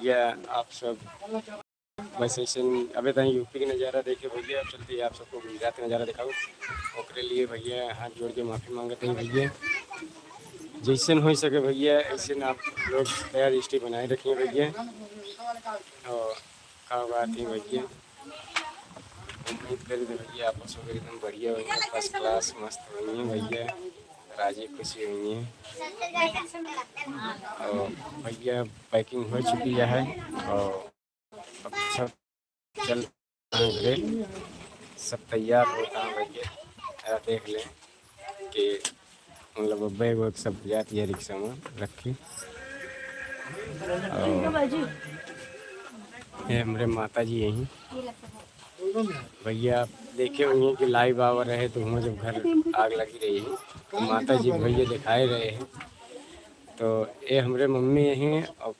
भैया आप सब बस ऐसे अबे तक यूपी के नज़ारा देखे भैया। अब चलते आप सबको गुजरात का नज़ारा दिखाऊँ ओकरे लिए भैया हाथ जोड़ के माफ़ी मांगते हैं भैया। जैसन हो सके भैया ऐसे आप लोग तैयार हिस्ट्री बनाए रखिए भैया। और का बात है भैया, उम्मीद करी तो भैया आप सब एकदम बढ़िया हुई फर्स्ट क्लास मस्त हुई हैं भैया, राजी खुशी हुई हैं। और भैया पैकिंग हो चुकी है और अब सब चल घरे सब तैयार होता है भैया। देख लें कि मतलब बैग वैग सब जाती है रिक्शा में रखी। और ये हमारे माता जी यहीं भैया आप देखे हुए कि लाइव आवर रहे तो हमें जब घर आग लगी रही है तो माता जी भैया दिखाए रहे हैं। तो ये हमारे मम्मी हैं और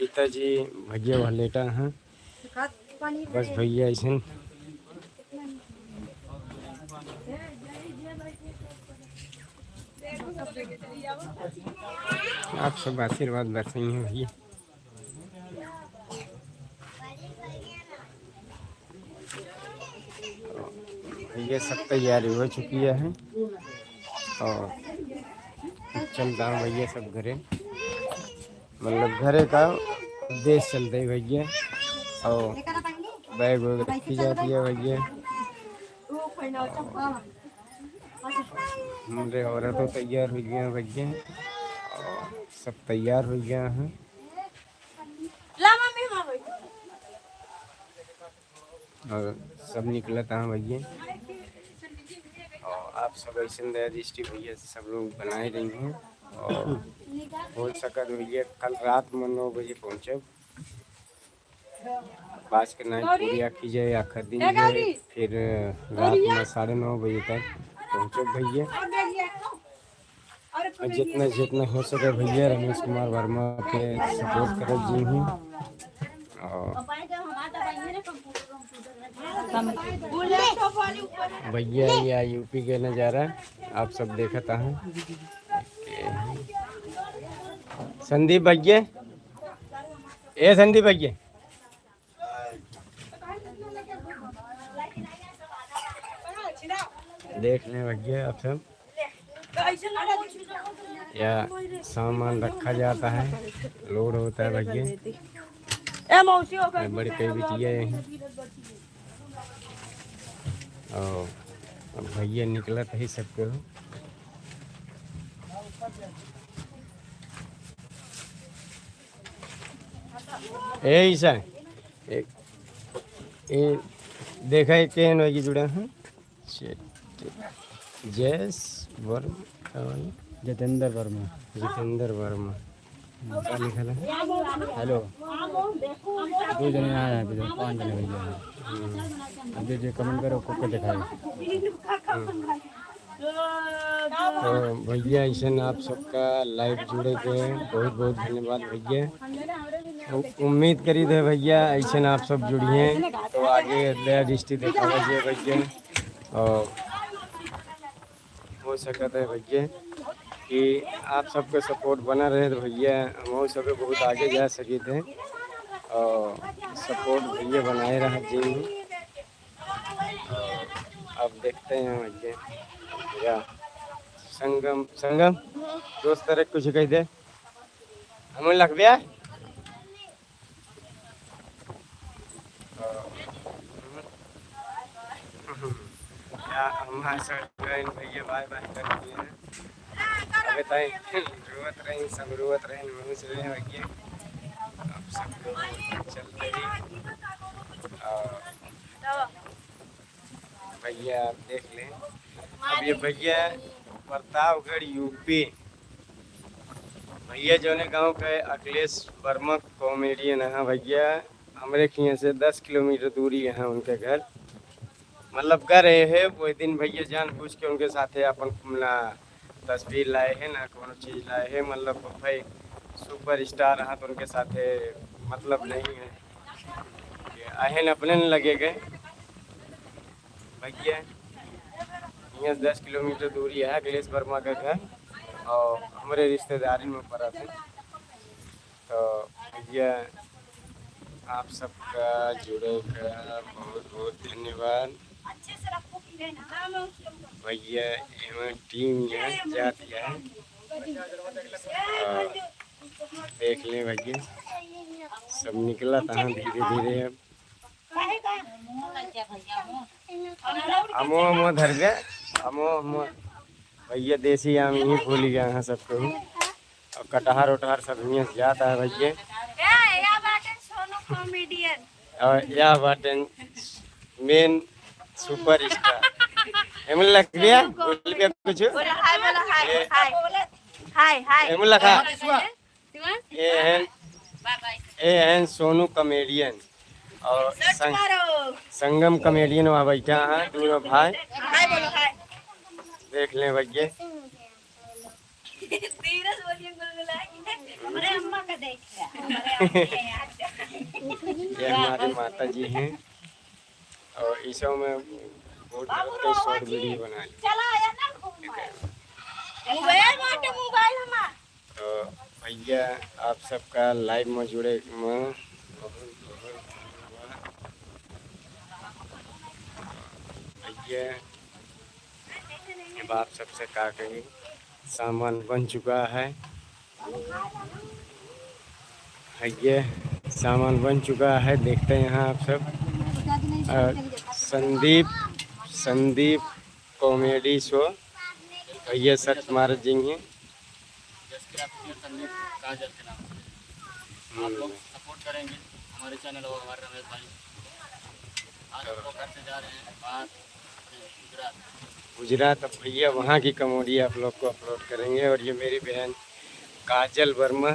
पिताजी भैया वह लेटा हैं। बस भैया ऐसे आप सब आशीर्वाद बरसेंगे भैया। भैया सब तैयारी हो चुकी है और चलता हूँ भैया सब घरे, मतलब घरे का देश चलते ही भैया। और बैग वैग रखी जाती है भैया। हमारे औरत तो तैयार हो गए हैं भैया और सब तैयार हो गया हैं। और सब निकला था भैया। और आप सब ऐसे रजिस्ट्री भैया सब लोग बनाए रही हैं। और हो सका तो भैया कल रात में 9 बजे पहुँचे। बाज के नाइट पूरी आखी जाए आखिर दिन जाए फिर रात में 9:30 बजे तक पहुँचे भैया। और जितना जितना हो सके भैया रमेश कुमार वर्मा के सपोर्ट कर जी हैं। और भैया ये यूपी के नज़ारा आप सब देखता हैं। संदीप भैया ए संदीप भैया देख लें भैया आप सब या सामान रखा जाता है लोड होता है भैया। बड़े कई बिटिया हैं और अब भैया निकला था ही सबको। ऐसा देखा है केन होगी जुड़ा है जयस वर्मा जितेंद्र वर्मा क्या लिखा है। हेलो 2 जने आए हैं 5 जने भैया हैं। अभी जो कमेंट करो को दिखाए। तो भैया ऐसे आप सबका लाइव जुड़े के बहुत बहुत धन्यवाद भैया। उम्मीद करी थे भैया ऐसे आप सब जुड़िए तो आगे नया डिस्ट्रिक्ट देखा भैया। और हो सका था भैया कि आप सबके सपोर्ट बना रहे तो भैया हम सब बहुत आगे जा सके थे। और सपोर्ट भैया बनाए रहा जी। अब देखते हैं भैया संगम संगम दोस्त तरह कुछ कह दे हम लग गया। भैया बाय बाय कर दिए हैं। अबे ताई रोत रही सब रोत रहे मनुष्य रहे भैया। अब सब लोग चलते ही भैया आप देख लें। अब ये भैया प्रतापगढ़ यूपी भैया जो ने गांव के अखिलेश वर्मा कॉमेडियन है भैया। हमारे यहाँ से 10 किलोमीटर दूरी है उनके घर। मतलब कर रहे हैं वो दिन भैया जान पूछ के उनके साथ अपन तस्वीर लाए हैं ना कौन चीज़ लाए हैं। मतलब भाई सुपर स्टार रहा तो उनके साथ मतलब नहीं है आहन अपने न लगे गए भैया। यहाँ 10 किलोमीटर दूरी है अखिलेश वर्मा का घर और हमारे रिश्तेदारी में पड़ा थे। तो भैया आप सबका जुड़े का बहुत बहुत धन्यवाद भैया। एवं टीम यहाँ जाती है और देख लें भैया सब निकला था धीरे धीरे। अब अमो अमो धर गए अमो अमो भैया देसी आम ही भूल गया यहाँ सबको। और कटहर उटहर सब यहाँ से जाता है भैया। और यह बाटन मेन सुपर स्टार एमन लग गया बोल गया कुछ एमन लगा ये हैं सोनू कॉमेडियन और संगम कॉमेडियन वहाँ बैठा है दोनों भाई। देख लें भैया ये हमारे माता जी हैं और इस सब में बहुत शॉर्ट वीडियो बना तो भैया आप सबका लाइव में जुड़े में भैया अब आप सबसे क्या कहें सामान बन चुका है भैया सामान बन चुका है। देखते हैं यहाँ आप सब संदीप कॉमेडी शो भैया सच महाराज जी हैं। आप लोग सपोर्ट करेंगे हमारे चैनल और हमारे रमेश भाई। आज हम लोग करते जा रहे हैं बात गुजरात। अब भैया वहाँ की कॉमेडी आप लोग को अपलोड करेंगे। और ये मेरी बहन काजल वर्मा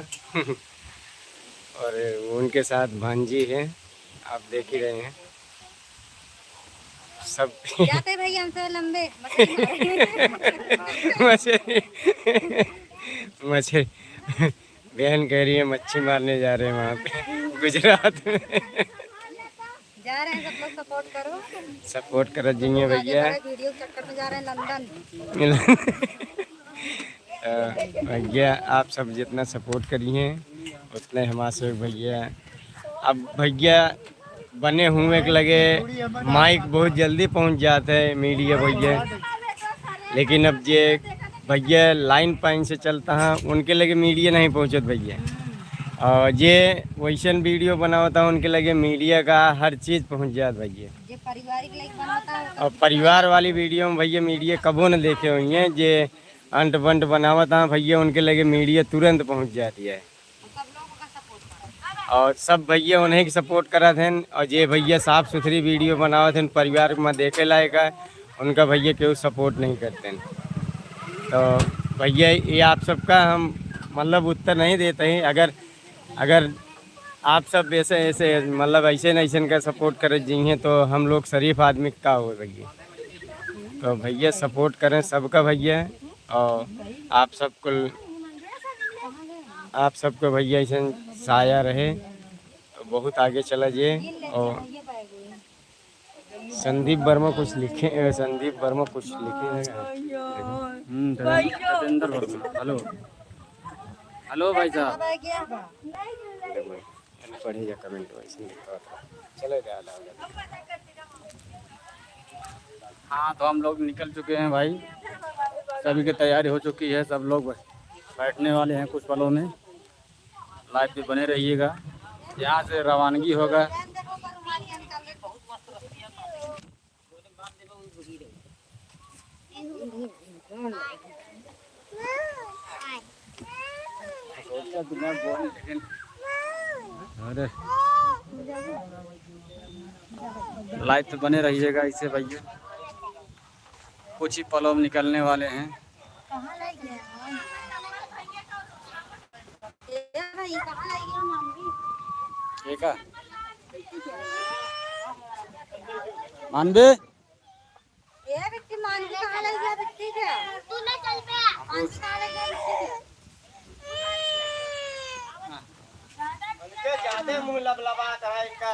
और उनके साथ भांजी है आप देख ही रहे हैं सब जाते भैया हमसे लंबे मछली बहन कह रही है मच्छी मारने जा रहे हैं वहाँ पे गुजरात में जा रहे हैं। सब लोग सपोर्ट कर जिये भैया। वीडियो चक्कर में जा रहे हैं लंदन। भैया आप सब जितना सपोर्ट करिए उतने हमारे भैया। अब भैया बने हुए के लगे माइक बहुत जल्दी पहुंच जाते हैं मीडिया भैया। लेकिन अब ये भैया लाइन पाइन से चलता है उनके लगे मीडिया नहीं पहुंचत भैया। और ये वैसन वीडियो बनाता है उनके लगे मीडिया का हर चीज़ पहुंच जात भैया। और परिवार वाली वीडियो में भैया मीडिया कबो न देखे हुई हैं। जे अंट बंट बनावता भैया उनके लगे मीडिया तुरंत पहुंच जाती है। और सब भैया उन्हें की सपोर्ट करा थे। और ये भैया साफ़ सुथरी वीडियो बनावत थे परिवार में देखे लायक है उनका भैया क्यों सपोर्ट नहीं करते हैं। तो भैया ये आप सबका हम मतलब उत्तर नहीं देते हैं। अगर आप सब ऐसे ऐसे मतलब ऐसे न ऐसे का सपोर्ट कर जिए तो हम लोग शरीफ आदमी का हो भैया। तो भैया सपोर्ट करें सबका भैया। और आप सबको भैया ऐसे साया रहे तो बहुत आगे चला जाए। और संदीप वर्मा कुछ लिखे हैं। सतेंद्र वर्मा। हेलो हेलो भाई साहब। पढ़ेगा कमेंट वैसे चले गया। हाँ तो हम लोग निकल चुके हैं भाई। सभी की तैयारी हो चुकी है। सब लोग बैठने वाले हैं कुछ पलों में। लाइव भी बने रहिएगा। यहाँ से रवानगी होगा। अरे लाइव पे बने रहिएगा इसे भैया। कुछ ही पलों में निकलने वाले हैं। ठीक है मानबे ज्यादा मुंह लबलबात है इनका।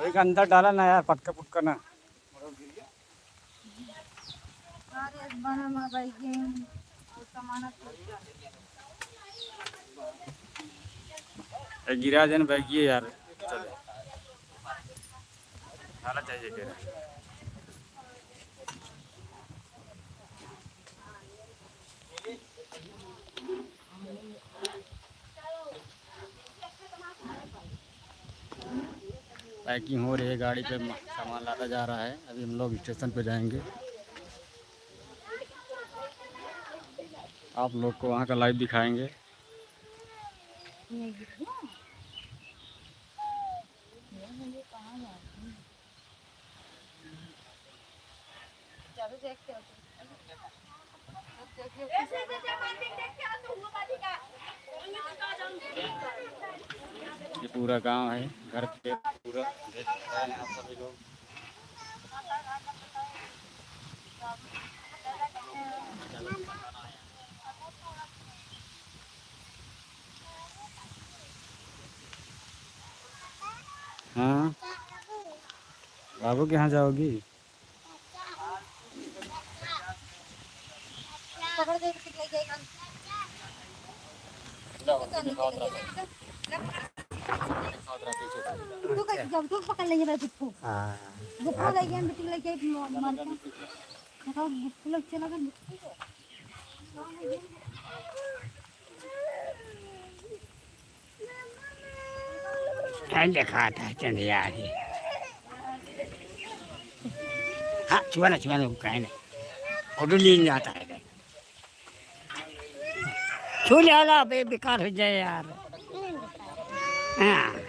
एक अंदर डाला ना यार पटका पुटका ना। सामान गिरा देन बैगिए यार चले खाना चाहिए कह रहे पैकिंग हो रही है गाड़ी पे सामान लाता जा रहा है अभी हम लोग स्टेशन पे जाएंगे आप लोग को वहाँ का लाइव दिखाएंगे ये पूरा गांव है घर पे पूरा देख सकते हैं आप सभी लोग हाँ बाबू के यहाँ जाओगी पकड़ दे तो ले जाएगा तू कैसे जब तू पकड़ लेंगे मैं तुझको गुप्पू ले गया बिट्टी ले गया मार देखो गुप्पू लोग चला गया देखा था चंद यार हाँ चुवाना कहीं नहीं फोटो लीन जाता है छू लिया बेकार हो जाए यार हाँ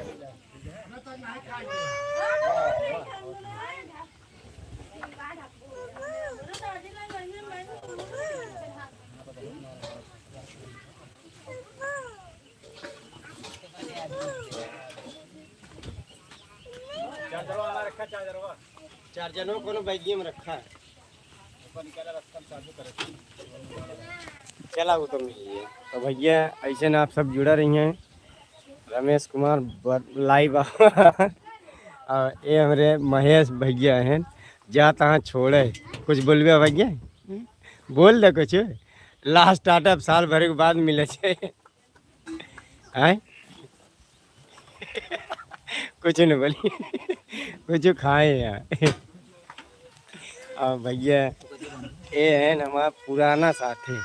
चार्जर को बैगिए में रखा है चला वो तो मिलिए तो भैया ऐसे ना आप सब जुड़ा रही हैं रमेश कुमार लाइव और ये हमारे महेश भैया हैं जा तहाँ छोड़े कुछ बोलबे भैया बोल दे कुछ लास्ट स्टार्टअप साल भर के बाद मिले छे हैं कुछ नहीं बोली कुछ खाए यार और भैया ये है हमारा पुराना साथी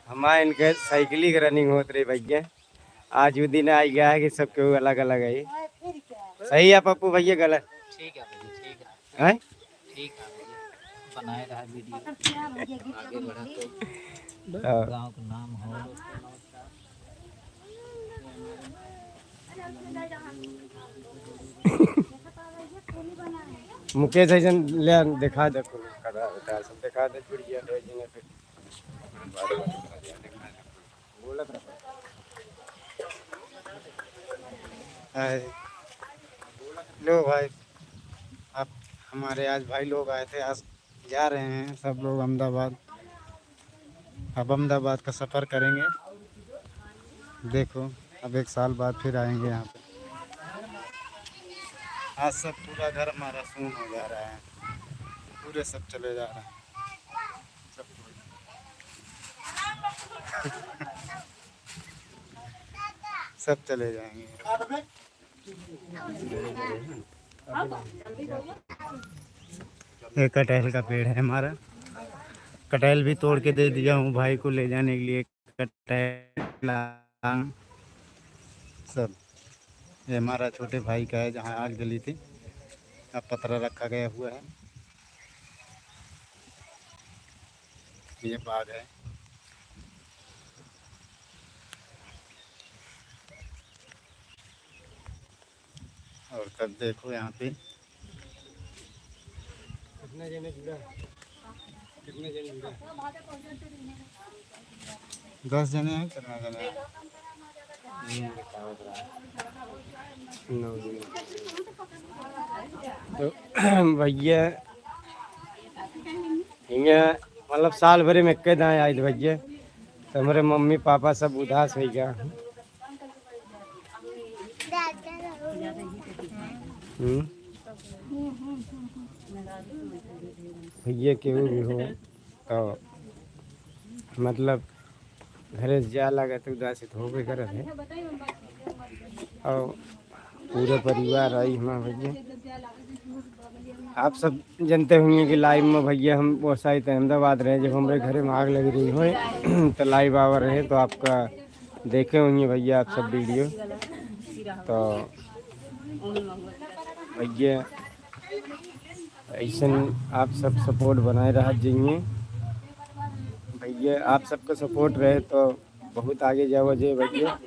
हमारे इनके साइकिलिंग रनिंग होत रही भैया आज वो दिन आ गया है कि सब केहू अलग अलग है सही है पप्पू भैया गलत ठीक है भैया ठीक है ठीक है भैया बनाए रहा वीडियो आगे बढ़ा तो गांव का नाम हो मुकेश ऐसा ले दिखा दे सब दिखा दे जुड़ गया फिर लो भाई अब हमारे आज भाई लोग आए थे आज जा रहे हैं सब लोग अहमदाबाद अब अहमदाबाद का सफ़र करेंगे देखो अब 1 साल बाद फिर आएंगे यहाँ पे आज सब पूरा घर हमारा सुन हो जा रहा है पूरे सब चले जा रहे हैं सब सब चले जाएंगे ये कटहल का पेड़ है हमारा कटहल भी तोड़ के दे दिया हूँ भाई को ले जाने के लिए कटहल सब ये हमारा छोटे भाई का है जहाँ आग जली थी अब पतरा रखा गया हुआ है ये बाग है और तब देखो यहाँ पे कितने जने जुड़ा 10 जने हैं कितना जने तो भैया हिंगे मतलब साल भरे में कई दाएँ आए थे भैया तो हमारे मम्मी पापा सब उदास हो गया भैया केहू भी हो तो मतलब घरे जा लगा तो उदासित हो गए करत है। और पूरे परिवार आई हम भैया। आप सब जानते होंगे कि लाइव में भैया हम वो शायद अहमदाबाद रहे, जब हमारे घरे में आग लग रही हो तो लाइव आवा रहे, तो आपका देखे होंगे भैया आप सब वीडियो। तो भैया ऐसा आप सब सपोर्ट बनाए रहा जाइए भैया। आप सबका सपोर्ट रहे तो बहुत आगे जाओ जे भैया।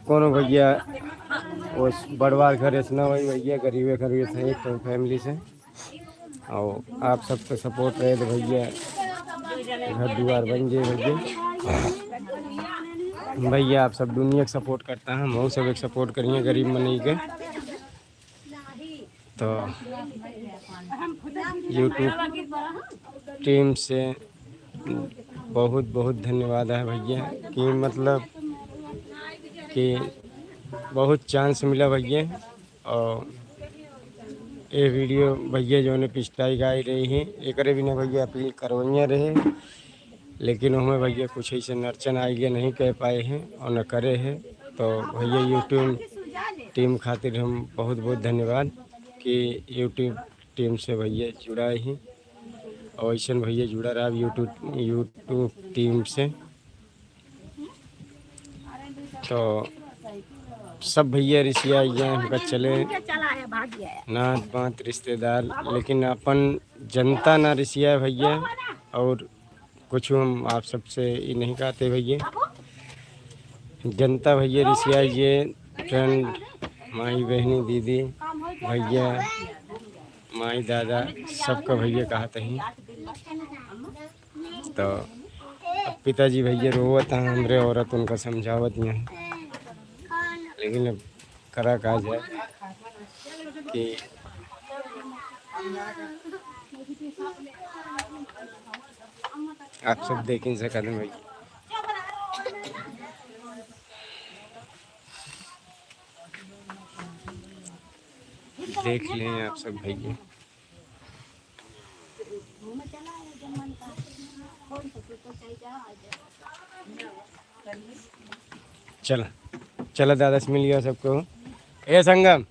कौन भैया वो बड़वार घर से ना वही भैया, गरीबे गरीब से एक तो फैमिली से। और आप सबका सपोर्ट रहे तो भैया घर द्वार बन जाए भैया। भैया आप सब दुनिया के सपोर्ट करता है, हम सब एक सपोर्ट करिए गरीब मनी के। तो यूट्यूब टीम से बहुत बहुत धन्यवाद है भैया, कि मतलब कि बहुत चांस मिला भैया। और ये वीडियो भैया जो ने पिछलाई गाई रही है एक बिना भैया अपील करवैया रहे, लेकिन हमें भैया कुछ ऐसे नर्चन आइए नहीं कह पाए हैं और न करे हैं। तो भैया यूट्यूब टीम खातिर हम बहुत बहुत धन्यवाद कि यूट्यूब टीम से भैया जुड़ा ही, और ऐसा भैया जुड़ा रहा यूट्यूब टीम से। तो सब भैया रिश्तिया हमका चले नात बात रिश्तेदार, लेकिन अपन जनता ना रिश्तिया भैया। और कुछ हम आप सबसे ये नहीं कहते भैया, जनता भैया रिश्तिया ये फ्रेंड माई बहनी दीदी भैया माई दादा सबका भैया कहते हैं। तो अब पिताजी भैया रोवत हैं हमरे औरत उनका समझावत हैं, लेकिन अब करा कहा जाए कि आप सब देख नहीं सकते भाई। देख लें आप सब भैया। चलो चलो दादा से मिल गया सबको। ए संगम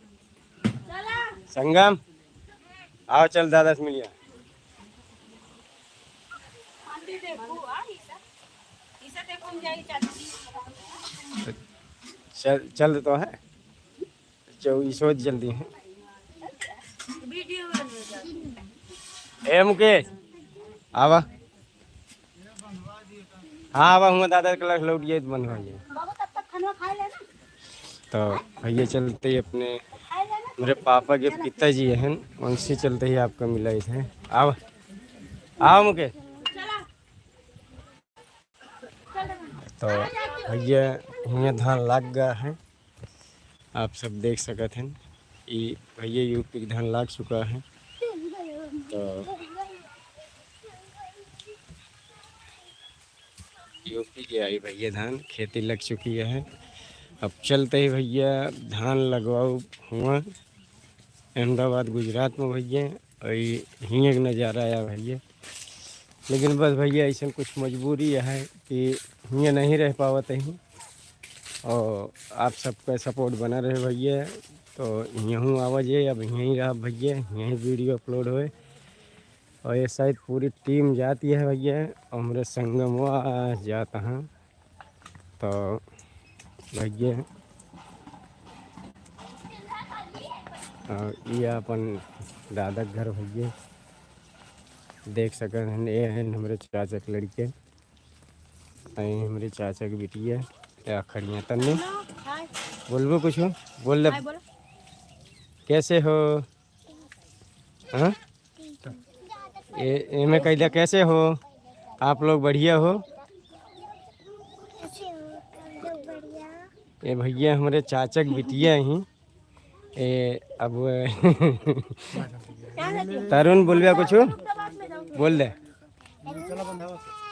संगम आओ चल दादा से मिल गया। चल तो है चौबीसों जल्दी है। ए मुकेश आवा। हाँ आवा हूँ दादा क्लास लौट गया तो बंद हो गया। तो भैया चलते ही अपने मेरे पापा के पिताजी हैं उनसे चलते ही आपका मिला है। आओ आओ मुकेश। तो भैया यहाँ धान लाग गया है, आप सब देख सकते हैं। ये भैया यूपी धान लाग चुका है। तो यूपी के आई भैया धान खेती लग चुकी है। अब चलते ही भैया धान लगवाओ हुआ अहमदाबाद गुजरात में भैया। और हिंगे का नज़ारा आया भैया, लेकिन बस भैया ऐसा कुछ मजबूरी है कि हिंगे नहीं रह पावत ही। और आप सबका सपोर्ट बना रहे भैया। तो यूँ आवाज़ है अब यहीं रहा भैया, यहीं वीडियो अपलोड होए। और ये शायद पूरी टीम जाती है भैया, और हमारे संगम जाता हैं। तो भैया और ये अपन दादा घर भैया देख सकते हैं। ये हैं हमारे चाचा के लड़के, हमारे चाचा की बेटी है या खड़िया तन्ने बोलबो कुछ हो बोल ले। कैसे हो? हाँ ये में कैदा कैसे हो? आप लोग बढ़िया हो? ये भैया हमारे चाचा की बिटिया ही। ये अब तरुण बोलिया कुछ बोल दे।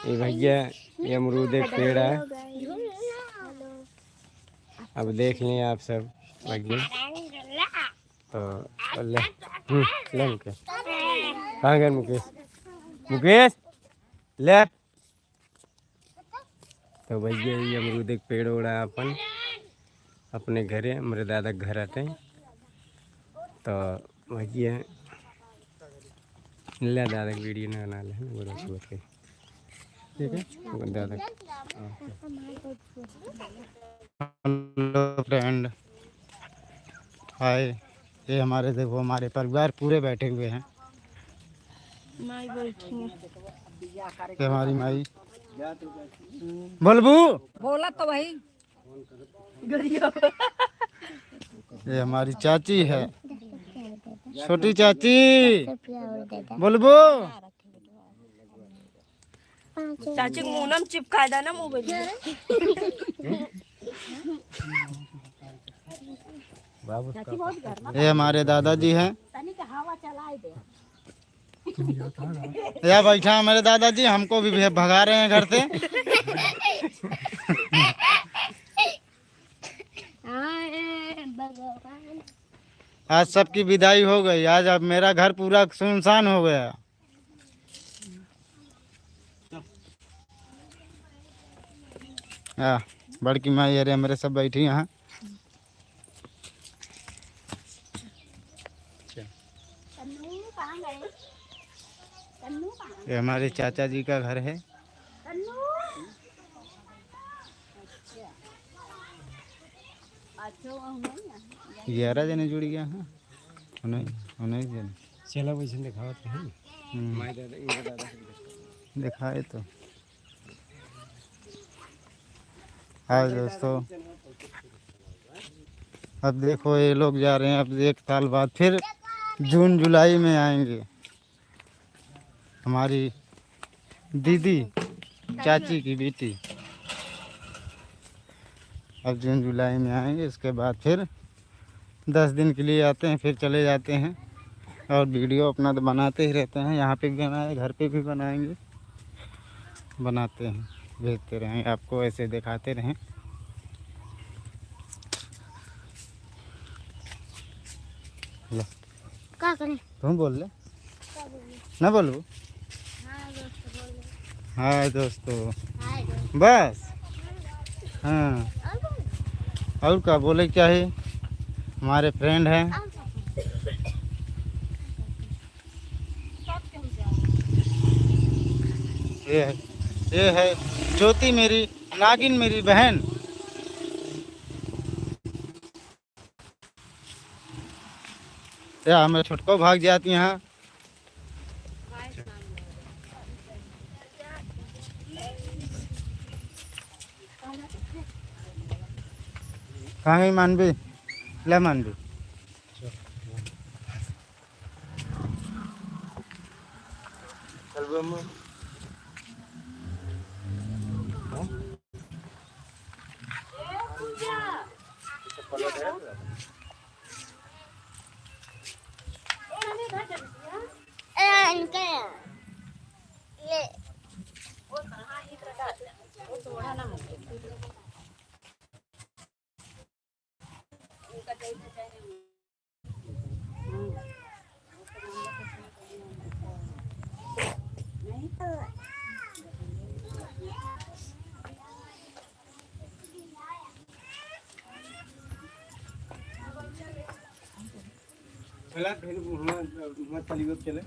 ये भैया ये अमरूद एक पेड़ है, अब देख लें आप सब भैया। तो ले मुकेश कहाँ गए? मुकेश मुकेश ले तो भैया ये अमरूद एक पेड़ उड़ा अपन अपने घरे मेरे दादा के घर आते हैं तो भैया ले दादा की वीडियो ना बना ले बोलो सुबह के ठीक है दादा। हेलो फ्रेंड, हाय। ये हमारे देखो हमारे परिवार पूरे बैठे हुए हैं। ये हमारी माई बलबू बोला तो वही ये हमारी चाची है, छोटी चाची बलबू। चाची को मुंह चिपका देना मोबाइल ये हमारे दादाजी हैं। हवा चलाए दे या बैठा हमारे दादाजी, हमको भी भगा रहे हैं घर से। आज सबकी विदाई हो गई, आज अब मेरा घर पूरा सुनसान हो गया। बड़की माई अरे हमारे सब बैठी यहाँ। ये हमारे चाचा जी का घर है। ग्यारह जने जुड़ गया है। उन्हें चलो वैसे दिखाओ तो है माय दादा इनका दादा दिखाए तो। हाँ दोस्तों, अब देखो ये लोग जा रहे हैं। अब 1 साल बाद फिर जून जुलाई में आएंगे। हमारी दीदी चाची की बेटी अब जून जुलाई में आएंगे। इसके बाद फिर 10 दिन के लिए आते हैं, फिर चले जाते हैं। और वीडियो अपना तो बनाते ही रहते हैं, यहाँ पे भी बनाए, घर पे भी बनाएंगे, बनाते हैं, भेजते रहेंगे आपको, ऐसे दिखाते रहें। क्या करें तुम बोल ले ना, बोलो हाय दोस्तों, बस। हाँ और क्या बोले, क्या है, हमारे फ्रेंड हैं। ये है ज्योति, मेरी नागिन, मेरी बहन। या हमें छुटको भाग जाती हैं। कहाँ गई मानवी? ले मानवी, चले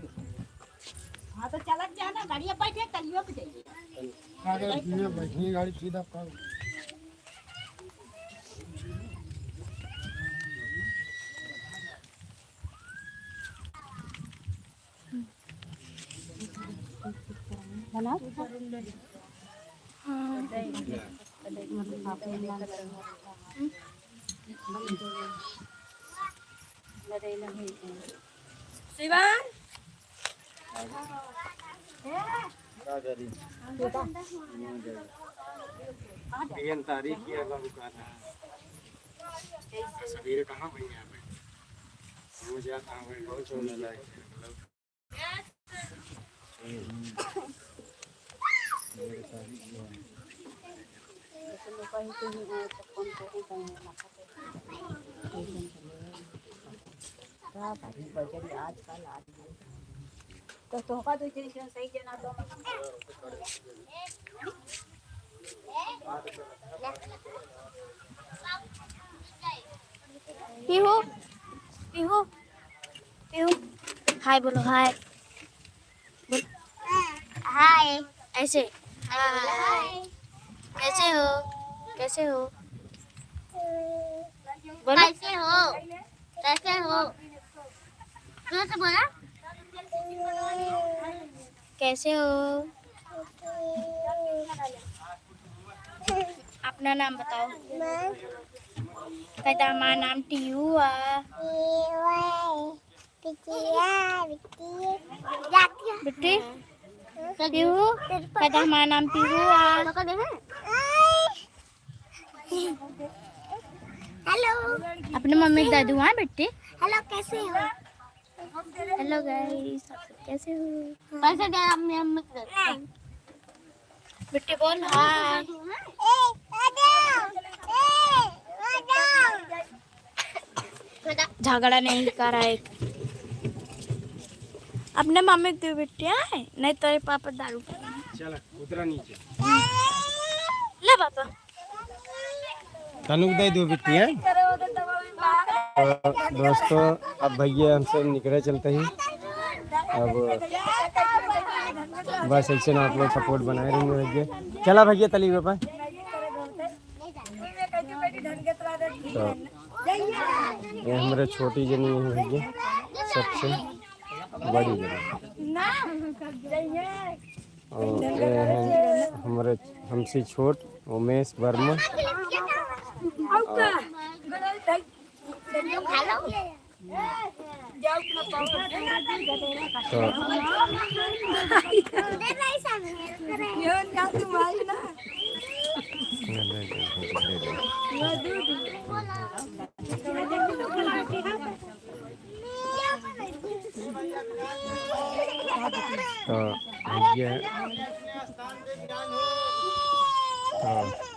हाँ तो चलत जाना, गाड़िया बैठे तलियो पे जाइए। बैठनी गाड़ी सीधा बना शिवान तारीख किया सवेरे कहाँ भाई यहाँ पे मुझे आता हूँ बहुत सोने लायक तो तोहका तो सही जना तो पीहू पीहू पीहू हाय बोलो हाय हाय ऐसे हाय कैसे हो कैसे हो बोलो कैसे हो कैसे बोला कैसे हो अपना नाम बताओ कहता हमारा नाम टीयू बिट्टी टीयू कहता हमारा नाम टीयू हेलो अपने मम्मी दादू हाँ बेटी हेलो कैसे हो हेलो गाइस कैसे हो कैसे दे अपने मम्मी बेटी बोल हाय झगड़ा नहीं कर रहा है अपने मम्मी दो बेटियां है नहीं तो पापा दारू पिएंगे चल उतरा नीचे ले पापा तनुक दे दो बिट्टी है। तो दोस्तों अब भैया हमसे निकले चलते ही अब बस ऐसे ना आप लोग सपोर्ट बनाए रहेंगे भैया। चला भैया तली पापा। तो ये हमारे छोटी जनी है भैया सबसे बड़ी जनी और ये है हमारे हमसे छोट उमेश वर्मा। तो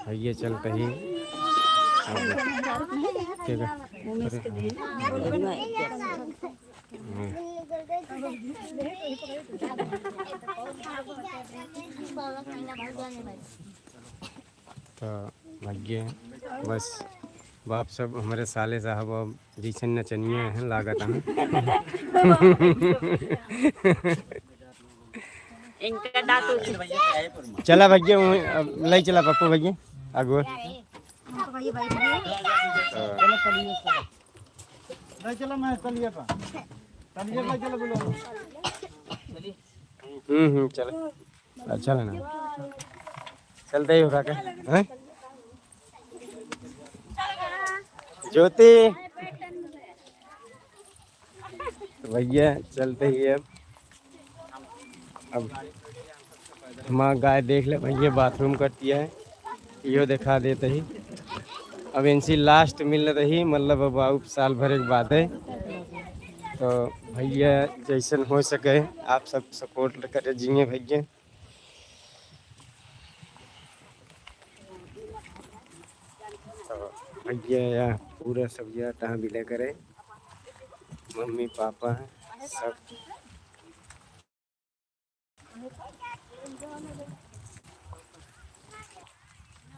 भैया चलते ही तो भैया बस बाप सब हमारे साले साहब अब जैसे नचनिया हैं लागत हैं चला भैया ले चला पप्पू भैया आगो चलो मैं चलिए पा चलो बोलो चलो अच्छा ना चलते ही होगा क्या हैं ज्योति तो भैया चलते ही अब माँ गाय देख ले भैया बाथरूम करती है यो दिखा देते ही अब इनसी लास्ट मिल रही मतलब अब आउ साल भर के बाद है। तो भैया जैसन हो सके आप सब सपोर्ट करे जिए भैया। तो भैया या पूरा सब यह टहाँ भी ले करे मम्मी पापा सब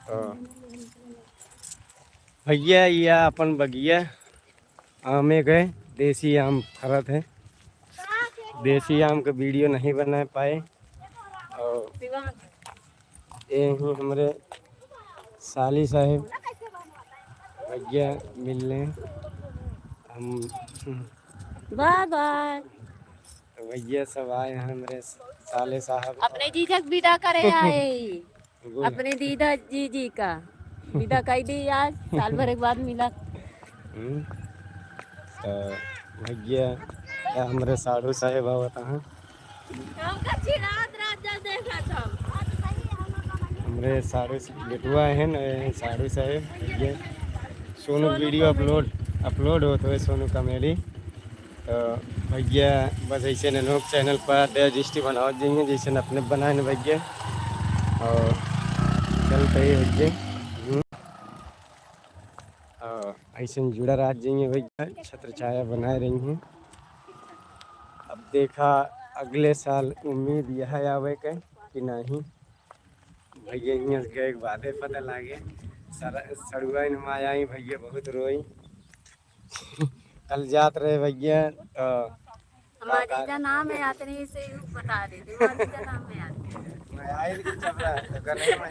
तो भैया यह अपन बगिया आमे गए देसी आम फरत है। देसी आम का वीडियो नहीं बना पाए और ये ही हमारे साली साहेब भैया मिलने हम बाय बाय भैया सब आए हैं हमारे साले साहब अपने जीजा का विदा करे आए अपने दीदा जीजी का विदा कर दी आज साल भर के बाद मिला। तो भैया हमारे साधु साहेब आवता हैं हमारे साधु बेटुआ है ना साधु साहेब भैया सोनू वीडियो अपलोड होते हुए सोनू कॉमेडी। तो भैया बस ऐसे लोग चैनल पर रजिस्ट्री बनाओ जाइए जैसे अपने बनाए न भैया और चलते ही भैया ऐसे जुड़ा रह जाइए भैया छत्र छाया बनाए रही हैं। अब देखा अगले साल उम्मीद यह आवे के कि नहीं भैया यहाँ गए बातें पता लगे सड़ुआ माया भैया बहुत रोई कल जात रहे भैया तो हमारा जीजा नाम है याद नहीं से बता रही थी हमारा जीजा नाम है याद मैं आई लेकिन चल रहा है तो कर नहीं मैं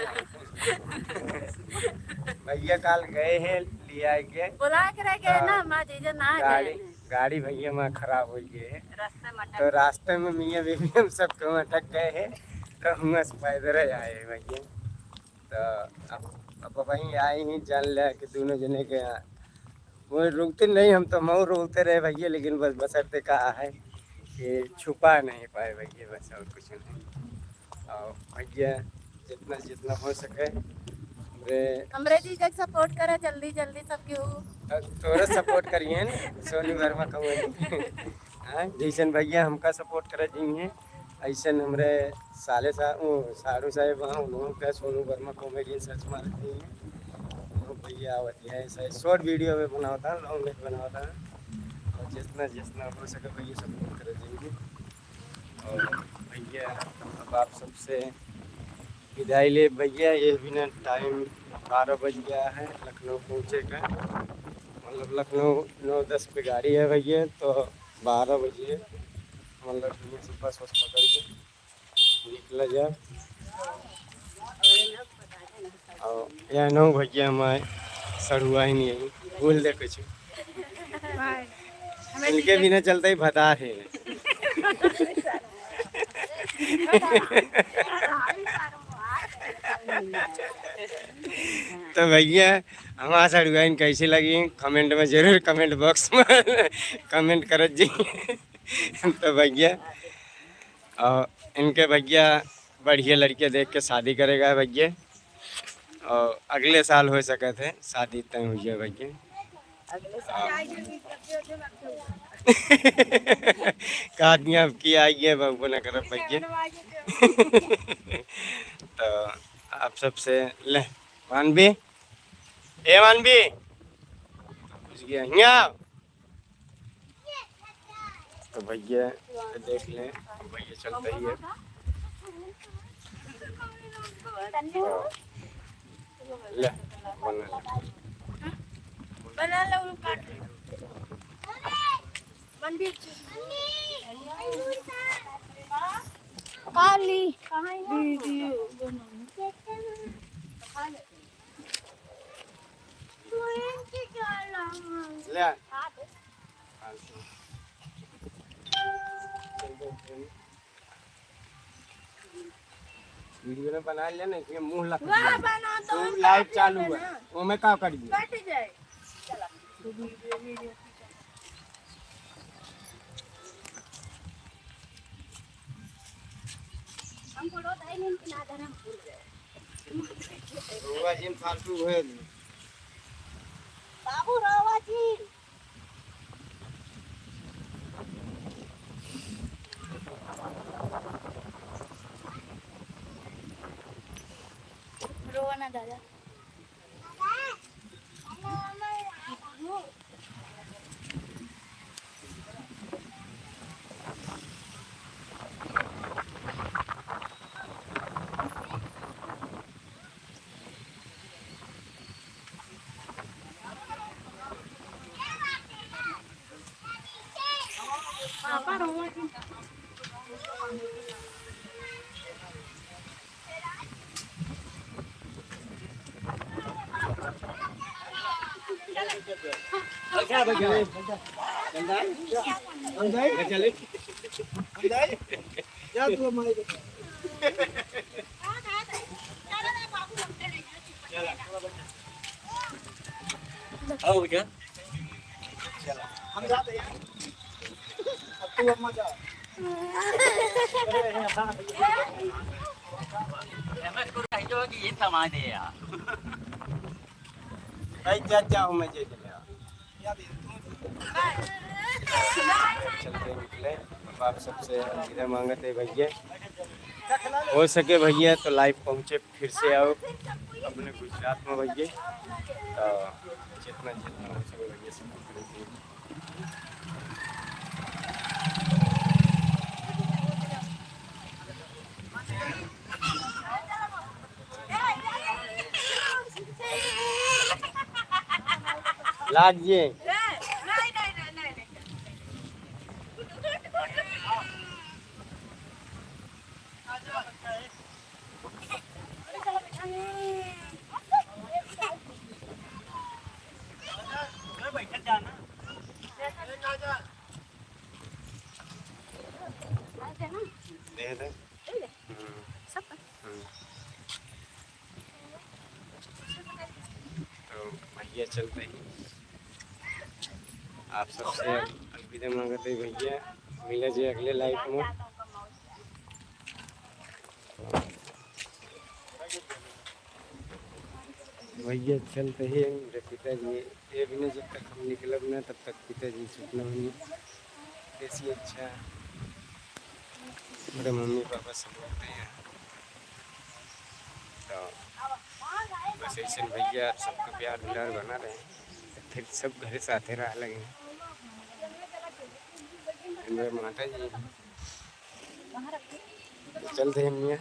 भैया कल गए हैं लिया के बुला के रह गए ना हमारा जीजा ना गाड़ी गए गाड़ी भैया वहाँ खराब हो गई है रास्ते में तो रास्ते में मियाँ बीवी हम सब कहीं अटक गए हैं तो हम पैदल ही आए हैं भैया तो अब वहीं आए ही जान लिया कि दोनों जने के यहाँ वो रुकते नहीं हम तो मऊ रुकते रहे भैया लेकिन बस बसरते कहा है कि छुपा नहीं पाए भैया बस और कुछ नहीं और भैया जितना जितना हो सके हमरे जीजा के सपोर्ट करे जल्दी जल्दी सब क्यों थोड़ा सपोर्ट करिए ना सोनू वर्मा कहूँ हाँ जैसन भैया हमका सपोर्ट करे जी ऐसा हमरे साले साड़ू साहेब वहाँ उन्होंने सोनू वर्मा कॉमेडियन सर्च मारती हैं भैया आवती है ऐसा शॉर्ट वीडियो में बना होता है लॉन्ग में बना होता है और जितना जितना हो सके भैया सपोर्ट कर देंगे और भैया अब आप सबसे विदाई ले भैया ये भी ना टाइम 12 बज गया है लखनऊ पहुँचे का मतलब लखनऊ 9-10 पे गाड़ी है भैया तो 12 बजे मतलब से बस पकड़ के निकला जाए और यह नो भैया हमारे सड़ुआ ही नहीं है भूल दे कुछ इनके बिना चलते ही बता है तो भैया हमारा सड़ुआइन कैसी लगी कमेंट में जरूर कमेंट बॉक्स में कमेंट कर जी तो भैया और इनके भैया बढ़िया लड़के देख के शादी करेगा भैया और अगले साल हो सके थे शादी तय हुई है भैया काटियाँ की आई है बाबू न कर भैया तो आप सबसे ले मानवी ए मानवी पूछ गया यहाँ तो भैया देख लें भैया चलता ही है ले बना लो काट मंदिर काली वीडियो ले वीडियो ने बना लिया ना कि मुंह लग तो लाइव चालू है वो मैं का कर दिया बैठ जाए हमको रोज आई नहीं कि ना धरम भूल गए रोवा जिन फालतू है बाबू रोवा जी रोवा ना दादा हम जाते हैं अब तू अम्मा जा भाई जाऊँ मैं जे चलते निकले आप सबसे अलविदा मांगते भैया हो सके भैया तो लाइव पहुँचे फिर से आओ अपने गुजरात में भैया तो जितना जितना हो सके भैया सपोर्ट करेंगे लाजिए भैया चलते ही आप सबसे अलविदा मांगते हैं भैया। मिले जी अगले लाइफ में। भैया चलते ही मेरे पिताजी ये भी नहीं, जब तक हम निकलब ना तब तक पिताजी छूटना नहीं। ऐसी अच्छा मेरे मम्मी पापा सब होते हैं। तो बस ऐसे भैया आप सबका प्यार दुलार बना रहे हैं, फिर सब घर साथे रह लगे। मेरे माता जी तो चलते हैं मियाँ।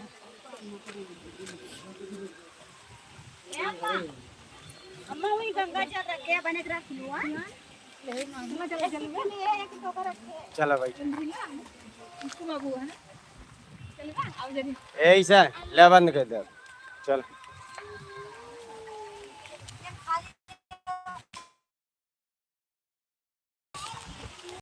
अम्मा वही गंगा जल रखे बने रख लो। हां गंगा जल नहीं है, एक टोकरा रखे। चलो भाई इसको बाबू है ना, चलेगा आओ जल्दी। ऐसा ले बंद कर दे। चल